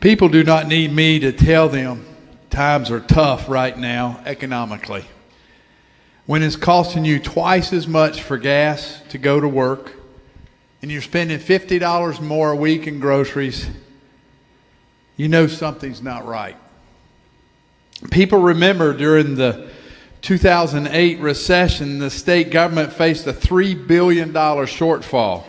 People do not need me to tell them times are tough right now economically. When it's costing you twice as much for gas to go to work, and you're spending $50 more a week in groceries, you know something's not right. People remember during the 2008 recession, the state government faced a $3 billion shortfall.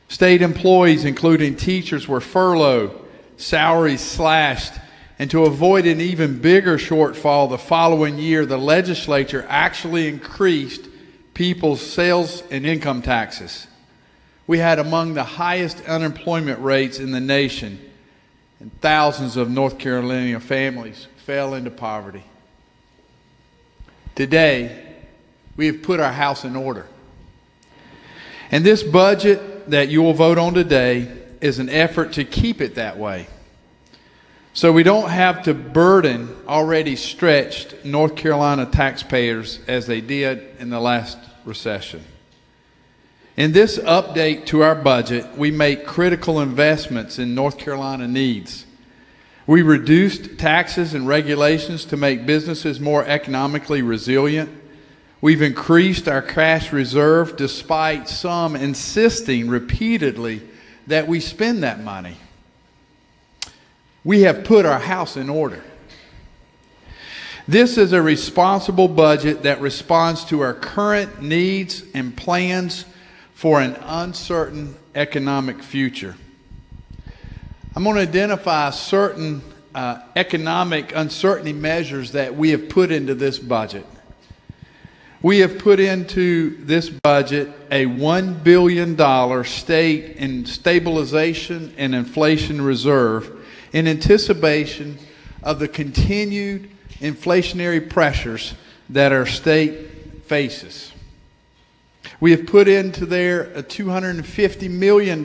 State employees, including teachers, were furloughed, salaries slashed, and to avoid an even bigger shortfall the following year, the legislature actually increased people's sales and income taxes. We had among the highest unemployment rates in the nation, and thousands of North Carolina families fell into poverty. Today, we have put our house in order. And this budget that you will vote on today is an effort to keep it that way, so we don't have to burden already stretched North Carolina taxpayers as they did in the last recession. In this update to our budget, we make critical investments in North Carolina needs. We reduced taxes and regulations to make businesses more economically resilient. We've increased our cash reserve despite some insisting repeatedly that we spend that money. We have put our house in order. This is a responsible budget that responds to our current needs and plans for an uncertain economic future. I'm going to identify certain economic uncertainty measures that we have put into this budget. We have put into this budget a $1 billion state and stabilization and inflation reserve in anticipation of the continued inflationary pressures that our state faces. We have put into there a $250 million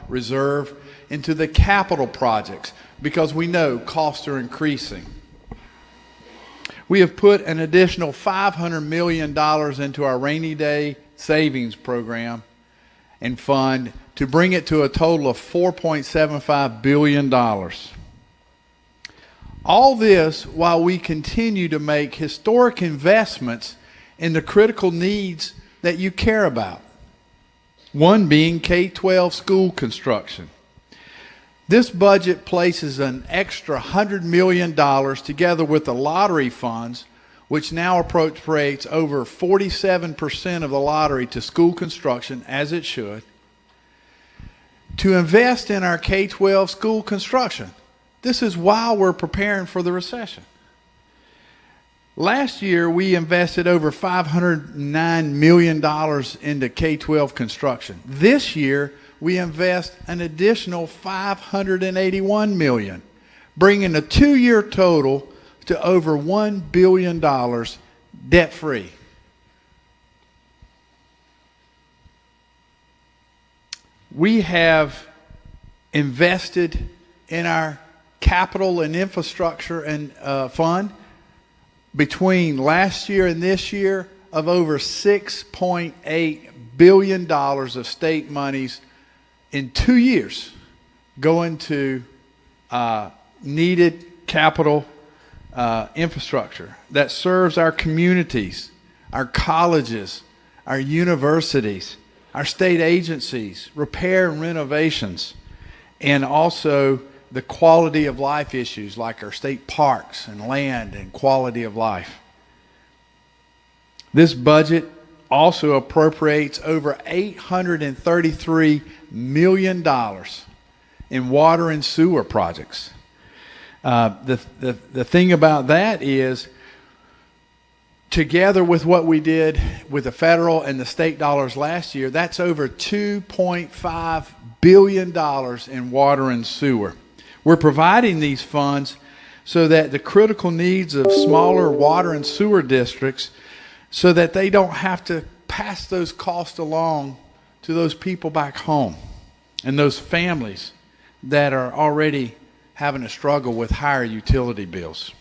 reserve into the capital projects because we know costs are increasing. We have put an additional $500 million into our rainy day savings program and fund to bring it to a total of $4.75 billion. All this while we continue to make historic investments in the critical needs that you care about. One being K-12 school construction. This budget places an extra $100 million together with the lottery funds, which now appropriates over 47% of the lottery to school construction, as it should, to invest in our K-12 school construction. This is while we're preparing for the recession. Last year, we invested over $509 million into K-12 construction. This year, we invest an additional $581 million, bringing a two-year total to over $1 billion debt-free. We have invested in our capital and infrastructure and fund between last year and this year of over $6.8 billion of state monies in 2 years going to needed capital infrastructure that serves our communities, our colleges, our universities, our state agencies, repair and renovations, and also the quality of life issues like our state parks and land and quality of life. This budget also appropriates over $833 million in water and sewer projects. The thing about that is, together with what we did with the federal and the state dollars last year, that's over $2.5 billion in water and sewer. We're providing these funds so that the critical needs of smaller water and sewer districts, so that they don't have to pass those costs along to those people back home and those families that are already having a struggle with higher utility bills.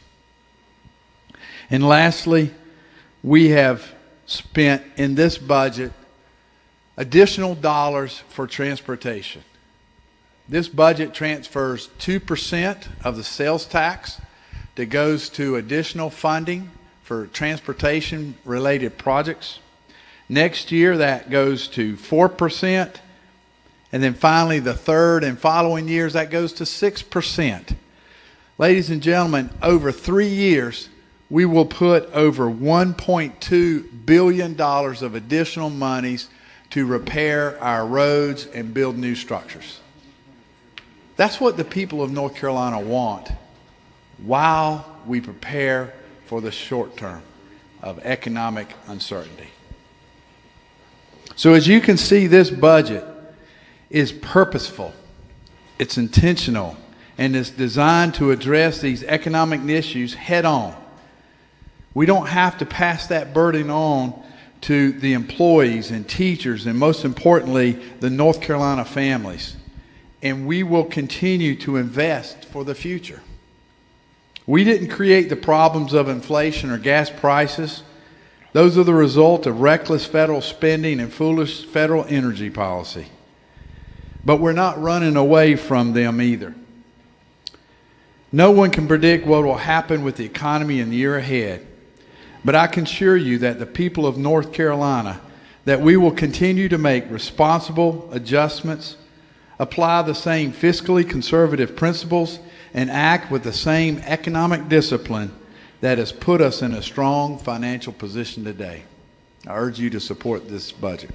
And lastly, we have spent in this budget additional dollars for transportation. This budget transfers 2% of the sales tax that goes to additional funding for transportation-related projects. Next year, that goes to 4%. And then finally, the third and following years, that goes to 6%. Ladies and gentlemen, over 3 years, we will put over $1.2 billion of additional monies to repair our roads and build new structures. That's what the people of North Carolina want while we prepare for the short term of economic uncertainty. So as you can see, this budget is purposeful, it's intentional, and it's designed to address these economic issues head on. We don't have to pass that burden on to the employees and teachers and, most importantly, the North Carolina families. And we will continue to invest for the future. We didn't create the problems of inflation or gas prices. Those are the result of reckless federal spending and foolish federal energy policy. But we're not running away from them either. No one can predict what will happen with the economy in the year ahead. But I can assure you that the people of North Carolina, that we will continue to make responsible adjustments, apply the same fiscally conservative principles, and act with the same economic discipline that has put us in a strong financial position today. I urge you to support this budget.